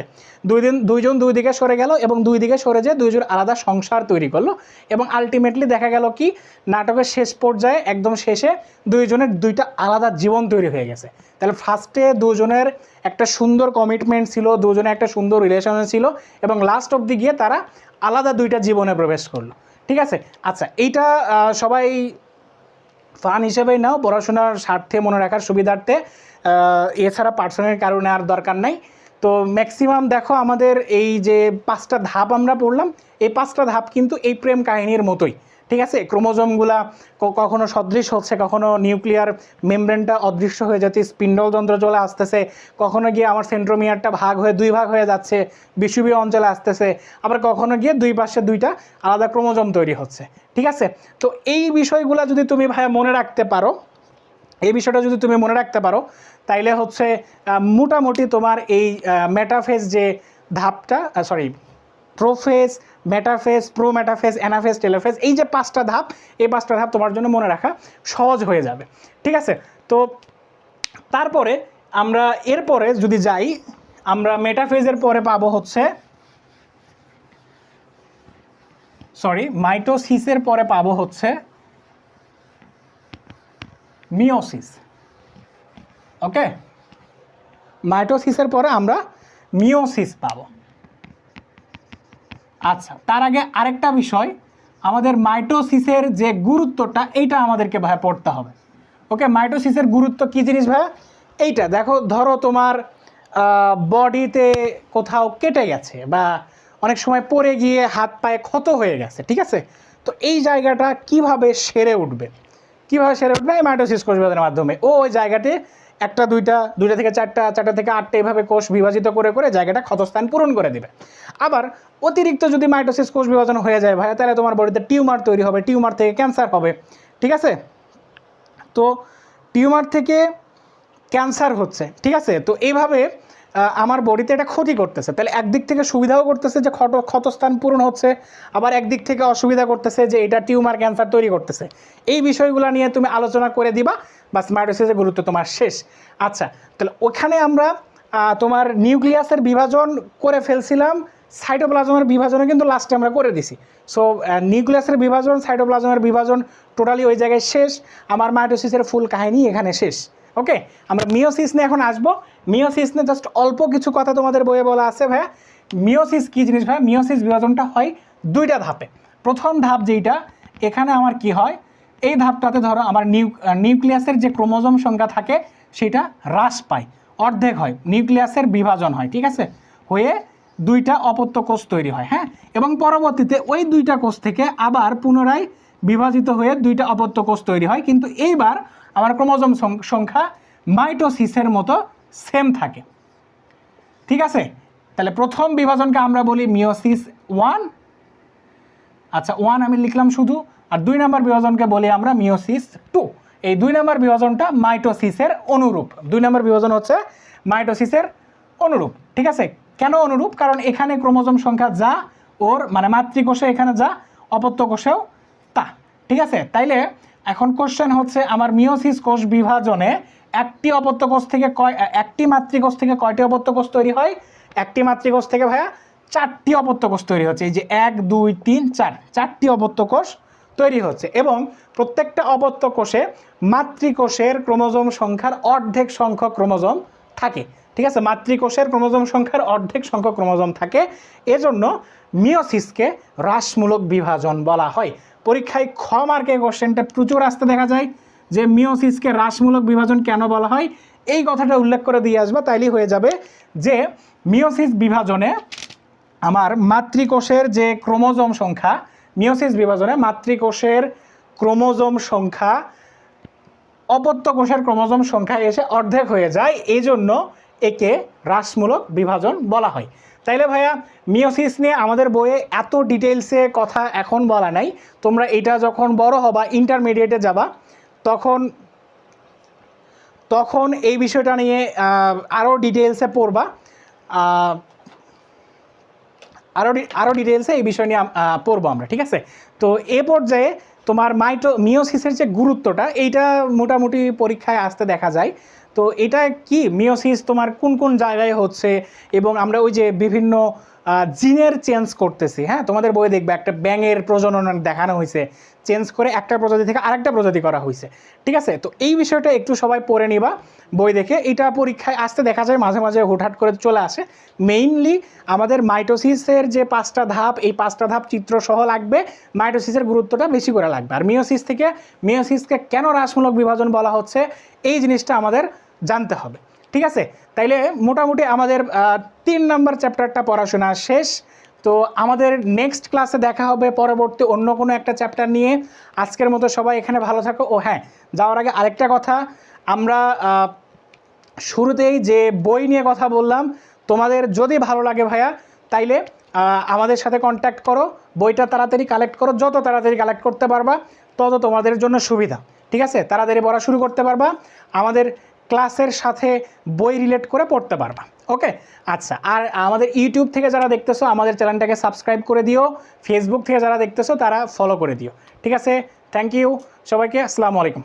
দুইজন দুই দিকে সরে গেল এবং দুই দিকে সরে যেয়ে দুইজন আলাদা সংসার তৈরি করলো এবং আলটিমেটলি দেখা গেল কি নাটকের শেষ পর্যায়ে একদম শেষে দুইজনের দুইটা আলাদা জীবন তৈরি হয়ে গেছে। তাহলে ফার্স্টে দুজনের একটা সুন্দর কমিটমেন্ট ছিল, দুজনের একটা সুন্দর রিলেশন ছিল এবং লাস্ট অবধি গিয়ে তারা আলাদা দুইটা জীবনে প্রবেশ করলো। ঠিক আছে, আচ্ছা এইটা সবাই ফান হিসেবেই নাও, পড়াশোনার স্বার্থে মনে রাখার সুবিধার্থে, এছাড়া পার্সোনাল কারণে আর দরকার নাই। তো ম্যাক্সিমাম দেখো আমাদের এই যে 5টা ধাপ আমরা পড়লাম, এই 5টা ধাপ কিন্তু এই প্রেম কাহিনীর মতোই। ঠিক আছে, ক্রোমোজোমগুলা কখনো সদৃশ হচ্ছে, কখনো নিউক্লিয়ার মেমব্রেনটা অদৃশ্য হয়ে যাচ্ছে, স্পিন্ডল যন্ত্র চলে আসতেছে, কখনো গিয়ে আমার সেন্ট্রোমিয়ারটা ভাগ হয়ে 2 ভাগ হয়ে যাচ্ছে, বিষুবীয় অঞ্চলে আসতেছে, আবার কখনো গিয়ে দুই পাশে 2টা আলাদা ক্রোমোজোম তৈরি হচ্ছে। ঠিক আছে, তো এই বিষয়গুলো যদি তুমি ভাইয়া মনে রাখতে পারো, এই বিষয়টা যদি তুমি মনে রাখতে পারো, তাইলে হচ্ছে মোটামুটি তোমার এই মেটাফেজ যে ধাপটা, prophase, metaphase, prometaphase, anaphase, telophase, এই যে 5টা ধাপ, এই 5টা ধাপ তোমার জন্য মনে রাখা সহজ হয়ে যাবে। ঠিক আছে, তো তারপরে আমরা এরপরে যদি যাই, আমরা মেটাফেজের পরে পাবো হচ্ছে মাইটোসিসের পরে পাবো হচ্ছে মিওসিস। ওকে, মাইটোসিসের পরে আমরা মিওসিস পাবো। আচ্ছা, তার আগে আরেকটা বিষয়, আমাদের মাইটোসিসের যে গুরুত্বটা এইটা আমাদেরকে ভাই পড়তে হবে। ওকে, মাইটোসিসের গুরুত্ব কী জিনিস ভাই? এইটা দেখো, ধরো তোমার বডিতে কোথাও কেটে গেছে বা অনেক সময় পড়ে গিয়ে হাত পায়ে ক্ষত হয়ে গেছে। ঠিক আছে, তো এই জায়গাটা কিভাবে সেরে উঠবে, এই মাইটোসিস কোষ বিভাজনের মাধ্যমে ওই জায়গাতে একটা দুইটা থেকে চারটা থেকে 8টা এভাবে কোষ বিভাজিত করে করে জায়গাটা ক্ষতস্থান পূরণ করে দেবে। আবার অতিরিক্ত যদি মাইটোসিস কোষ বিভাজন হয়ে যায় ভাই, তাহলে তোমার বডিতে টিউমার তৈরি হবে, টিউমার থেকে ক্যান্সার হবে। ঠিক আছে, তো টিউমার থেকে ক্যান্সার হচ্ছে। ঠিক আছে, তো এইভাবে আমার বডিতে এটা ক্ষতি করতেছে। তাহলে একদিক থেকে সুবিধাও করতেছে যে ক্ষতস্থান পূরণ হচ্ছে, আবার একদিক থেকে অসুবিধা করতেছে যে এটা টিউমার ক্যান্সার তৈরি করতেছে। এই বিষয়গুলো নিয়ে তুমি আলোচনা করে দিবা, বাস মাইটোসিসের গুরুত্ব তোমার শেষ। আচ্ছা, তাহলে ওখানে আমরা তোমার নিউক্লিয়াসের বিভাজন করে ফেলছিলাম, সাইটোপ্লাজমের বিভাজনও কিন্তু লাস্টে আমরা করে দিছি। সো নিউক্লিয়াসের বিভাজন, সাইটোপ্লাজমের বিভাজন টোটালি ওই জায়গায় শেষ। আমার মাইটোসিসের ফুল কাহিনী এখানে শেষ। ওকে, আমরা মিওসিস নিয়ে এখন আসবো। মিওসিস নিয়ে জাস্ট অল্প কিছু কথা তোমাদের বইয়ে বলা আছে ভাইয়া। মিওসিস কী জিনিস ভাইয়া? মিওসিস বিভাজনটা হয় 2টা ধাপে। প্রথম ধাপ যেইটা, এখানে আমার কি হয়, এই ধাপটাতে ধরো আমার নিউক্লিয়াসের যে ক্রোমোজোম সংখ্যা থাকে সেটা হ্রাস পায়, অর্ধেক হয়, নিউক্লিয়াসের বিভাজন হয়। ঠিক আছে, হয়ে 2টা অপত্য কোষ তৈরি হয়। হ্যাঁ, এবং পরবর্তীতে ওই 2টা কোষ থেকে আবার পুনরায় বিভাজিত হয়ে 2টা অপত্য কোষ তৈরি হয়, কিন্তু এইবার আমার ক্রোমোজোম সংখ্যা মাইটোসিসের মতো সেম থাকে। ঠিক আছে, তাহলে প্রথম বিভাজনকে আমরা বলি মিওসিস 1। আচ্ছা, 1 আমি লিখলাম শুধু, আর 2 নম্বর বিভাজনকে বলি আমরা মিওসিস 2। এই 2 নম্বর বিভাজনটা মাইটোসিসের অনুরূপ। 2 নম্বর বিভাজন হচ্ছে মাইটোসিসের অনুরূপ। ঠিক আছে, কেন অনুরূপ? কারণ এখানে ক্রোমোজোম সংখ্যা যা, ওর মানে মাতৃকোষে এখানে যা, অপত্য কোষেও তা। ঠিক আছে, তাইলে এখন কোশ্চেন হচ্ছে, আমার মিওসিস কোষ বিভাজনে একটি অপত্য কোষ থেকে একটি মাতৃকোষ থেকে কয়টি অপত্য কোষ তৈরি হয়? একটি মাতৃকোষ থেকে ভাইয়া 4টি অপত্য কোষ তৈরি হচ্ছে। এই যে 1 2 3 4, 4টি অপত্য কোষ তৈরি হচ্ছে এবং প্রত্যেকটা অপত্য কোষে মাতৃকোষের ক্রোমোজোম সংখ্যার অর্ধেক সংখ্যক ক্রোমোজোম থাকে। ঠিক আছে, মাতৃকোষের ক্রোমোজোম সংখ্যার অর্ধেক সংখ্যক ক্রোমোজোম থাকে, এজন্য মিওসিসকে হ্রাসমূলক বিভাজন বলা হয়। পরীক্ষায় খ মার্কে কোশ্চেনটা প্রচুর আসতে দেখা যায় যে মিওসিসকে হ্রাসমূলক বিভাজন কেন বলা হয়, এই কথাটা উল্লেখ করে দিয়ে আসবা, তাইলেই হয়ে যাবে যে মিওসিস বিভাজনে আমার মাতৃকোষের যে ক্রোমোজোম সংখ্যা, মিওসিস বিভাজনে মাতৃকোষের ক্রোমোজোম সংখ্যা অপত্য কোষের ক্রোমোজোম সংখ্যা এসে অর্ধেক হয়ে যায়, এই জন্য একে হ্রাসমূলক বিভাজন বলা হয়। তাইলে ভাইয়া মিওসিস নিয়ে আমাদের বইয়ে এত ডিটেলসে কথা এখন বলা নাই, তোমরা এটা যখন বড় হবা, ইন্টারমিডিয়েটে যাবা, তখন এই বিষয়টা নিয়ে আরও ডিটেলসে পড়বা। আরও ডিটেলসে এই বিষয় নিয়ে পড়বো আমরা, ঠিক আছে। তো এ পর্যায়ে তোমার মিওসিসের যে গুরুত্বটা এইটা মোটামুটি পরীক্ষায় আসতে দেখা যায়। তো এটা কি মিওসিস তোমার কোন কোন জায়গায় হচ্ছে, এবং আমরা ওই যে বিভিন্ন জিনের চেঞ্জ করতেছি, হ্যাঁ তোমাদের বইয়ে দেখবে একটা ব্যাঙের প্রজনন দেখানো হয়েছে, চেঞ্জ করে একটা প্রজাতি থেকে আরেকটা প্রজাতি করা হয়েছে, ঠিক আছে। তো এই বিষয়টা একটু সবাই পড়ে নিবা বই দেখে, এটা পরীক্ষায় আসতে দেখা যায় মাঝে মাঝে হুটহাট করে চলে আসে। মেইনলি আমাদের মাইটোসিসের যে 5টা ধাপ, এই 5টা ধাপ চিত্রসহ লাগবে, মাইটোসিসের গুরুত্বটা বেশি করে লাগবে। আর মিওসিসকে কেন হ্রাসমূলক বিভাজন বলা হচ্ছে এই জিনিসটা আমাদের জানতে হবে, ঠিক আছে। তাইলে মোটামুটি আমাদের 3 নম্বর চ্যাপ্টারটা পড়াশোনা শেষ। তো আমাদের নেক্সট ক্লাসে দেখা হবে পরবর্তী অন্য কোনো একটা চ্যাপ্টার নিয়ে। আজকের মতো সবাই এখানে ভালো থাকো। ও হ্যাঁ, যাওয়ার আগে আরেকটা কথা, আমরা শুরুতেই যে বই নিয়ে কথা বললাম, তোমাদের যদি ভালো লাগে ভাইয়া তাইলে আমাদের সাথে কন্ট্যাক্ট করো, বইটা তাড়াতাড়ি কালেক্ট করো, যত তাড়াতাড়ি কালেক্ট করতে পারবা তত তোমাদের জন্য সুবিধা, ঠিক আছে। তাড়াতাড়ি পড়া শুরু করতে পারবা, আমাদের ক্লাসের সাথে বই রিলেট করে পড়তে পারবা, ওকে। আচ্ছা, আর আমাদের ইউটিউব থেকে যারা দেখতেছো আমাদের চ্যানেলটাকে সাবস্ক্রাইব করে দিও, ফেসবুক থেকে যারা দেখতেছো তারা ফলো করে দিও, ঠিক আছে। থ্যাংক ইউ সবাইকে, আসসালামু আলাইকুম।